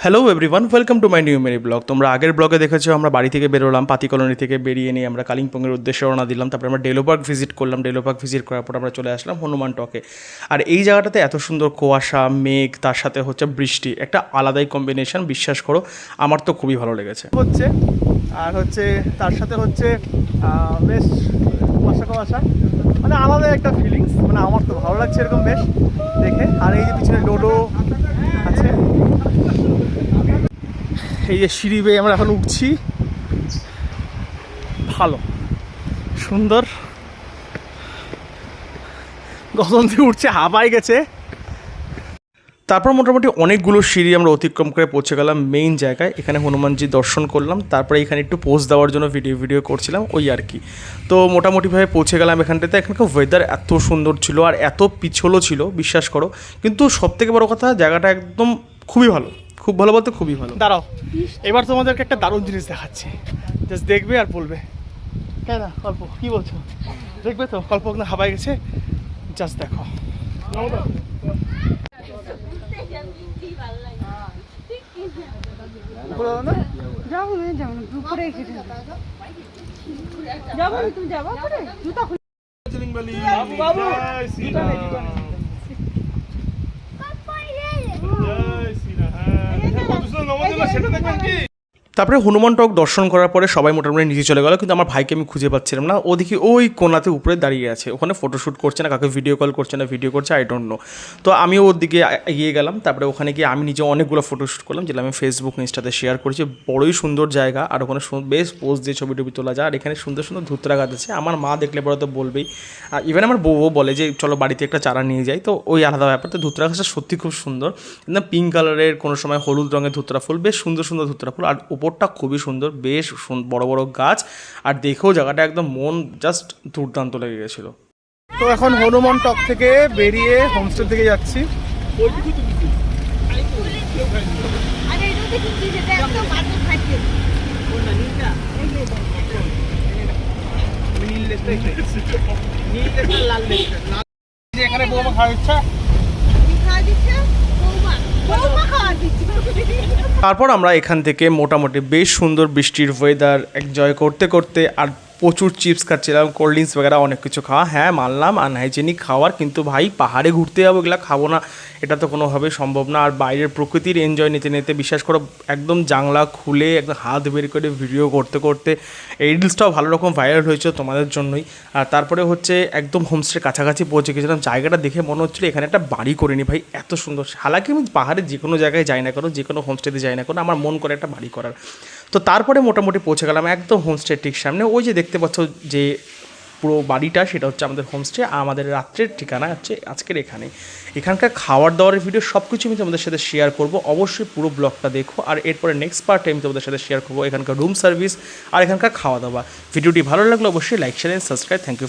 Hello everyone, welcome to my new merry blog. তোমরা আগের ব্লগে দেখেছো আমরা বাড়ি থেকে বেরোলাম, পাতি কলোনি থেকে বেরিয়ে নিয়ে আমরা কালিম্পংয়ের উদ্দেশ্যে রওনা দিলাম। তারপরে আমরা ডেলো পার্ক ভিজিট করলাম। ডেলো পার্ক ভিজিট করার পর আমরা চলে আসলাম হনুমান টকে। আর এই জায়গাটাতে এত সুন্দর কুয়াশা, মেঘ, তার সাথে হচ্ছে বৃষ্টি, একটা আলাদাই কম্বিনেশন। বিশ্বাস করো, আমার তো খুবই ভালো লেগেছে হচ্ছে। আর হচ্ছে তার সাথে হচ্ছে বেশ কুয়াশা কুয়াশা, মানে আলাদা একটা ফিলিংস, মানে আমার তো ভালো লাগছে এরকম বেশ দেখে। আর এই যে পিছনে ডোডো আছে, এই যে সিঁড়ি বেয়ে আমরা এখন উঠছি। ভালো, সুন্দর, গগন দিয়ে উঠছে, হাবাই গেছে। তারপর মোটামুটি অনেকগুলো সিঁড়ি আমরা অতিক্রম করে পৌঁছে গেলাম মেইন জায়গায়। এখানে হনুমানজি দর্শন করলাম, তারপরে এখানে একটু পোজ দেওয়ার জন্য ভিডিও করছিলাম ওই আর কি। তো মোটামুটিভাবে পৌঁছে গেলাম এখানটাতে। এখানকার ওয়েদার এত সুন্দর ছিল আর এত পিছলও ছিল, বিশ্বাস করো। কিন্তু সবথেকে বড় কথা, জায়গাটা একদম খুবই ভালো, খুব ভালো বলতে খুবই ভালো। দাঁড়াও, এবার তোমাদেরকে একটা দারুণ জিনিস দেখাচ্ছি, জাস্ট দেখবে আর বলবে। কেন কল্প, কি বলছো? দেখবে তো, কল্প না হাবাই গেছে, জাস্ট দেখো। তারপরে হনুমান টক দর্শন করার পরে সবাই মোটামুটি নিচে চলে গেল, কিন্তু আমার ভাইকে আমি খুঁজে পাচ্ছিলাম না। ও দেখি ওই কোনাতে উপরে দাঁড়িয়ে আছে, ওখানে ফটোশ্যুট করছে না, কাকে ভিডিও কল করছে না, ভিডিও করছে আই ডোন্ট নো। তো আমি ওর দিকে এগিয়ে গেলাম। তারপরে ওখানে গিয়ে আমি নিজে অনেকগুলো ফটোশ্যুট করলাম, যেটা আমি ফেসবুক ইনস্টাতে শেয়ার করেছি। বড়ই সুন্দর জায়গা, আর ওখানে বেশ পোজ দিয়ে ছবি টবি তোলা যায়। আর এখানে সুন্দর সুন্দর ধুতরা গাছ আছে। আমার মা দেখলে পরে তো বলবেই, আর ইভেন আমার বউও বলে যে চলো বাড়িতে একটা চারা নিয়ে যাই। তো ওই আলাদা ব্যাপার। তো ধুতরা গাছটা সত্যি খুব সুন্দর, একদম পিঙ্ক কালারের, কোনো সময় হলুদ রঙের ধুতরা ফুল, বেশ সুন্দর সুন্দর ধুতরা ফুল। আর উপরটা খুবই সুন্দর, বেশ বড় বড় গাছ। আর দেখেও জায়গাটা একদম মন জাস্ট দুর্দান্ত লেগে গেছিলো। তো এখন হনুমান টক থেকে বেরিয়ে হোমস্টে থেকে যাচ্ছি। এখানে বৌমা খাওয়ার ইচ্ছা। তারপর আমরা এখান থেকে মোটামুটি বেশ সুন্দর বৃষ্টির ওয়েদার এনজয় করতে করতে, আর প্রচুর চিপস খাচ্ছিলাম, কোল্ড ড্রিঙ্কস বগেরা অনেক কিছু খাওয়া। হ্যাঁ মানলাম আনহাইজেনিক খাওয়ার, কিন্তু ভাই পাহাড়ে ঘুরতে যাবো, এগুলো খাবো না এটা তো কোনোভাবেই সম্ভব না। আর বাইরের প্রকৃতির এনজয় নিতে নিতে, বিশ্বাস করো, একদম জানলা খুলে একদম হাত বের করে ভিডিও করতে করতে এই রিলসটাও ভালো রকম ভাইরাল হয়েছে তোমাদের জন্যই। আর তারপরে হচ্ছে একদম হোমস্টের কাছাকাছি পৌঁছে গেছিলাম। জায়গাটা দেখে মনে হচ্ছিলো এখানে একটা বাড়ি করে নি ভাই, এত সুন্দর। হালাকি আমি পাহাড়ে যে কোনো জায়গায় যাই না কেন, যে কোনো হোমস্টেতে যাই না কেন, আমার মন করে একটা বাড়ি করার। তো তারপরে মোটামুটি পৌঁছে গেলাম একদম হোমস্টের ঠিক সামনে। ওই যে দেখতে পাচ্ছ যে পুরো বাড়িটা, সেটা হচ্ছে আমাদের হোমস্টে। আর আমাদের রাত্রের ঠিকানা হচ্ছে আজকের এখানে। এখানকার খাওয়ার দাওয়ারের ভিডিও সব কিছু আমি তোমাদের সাথে শেয়ার করব, অবশ্যই পুরো ব্লগটা দেখো। আর এরপরে নেক্সট পার্টে আমি তোমাদের সাথে শেয়ার করবো এখানকার রুম সার্ভিস আর এখানকার খাওয়া দাওয়া। ভিডিওটি ভালো লাগলে অবশ্যই like, share and subscribe. Thank you.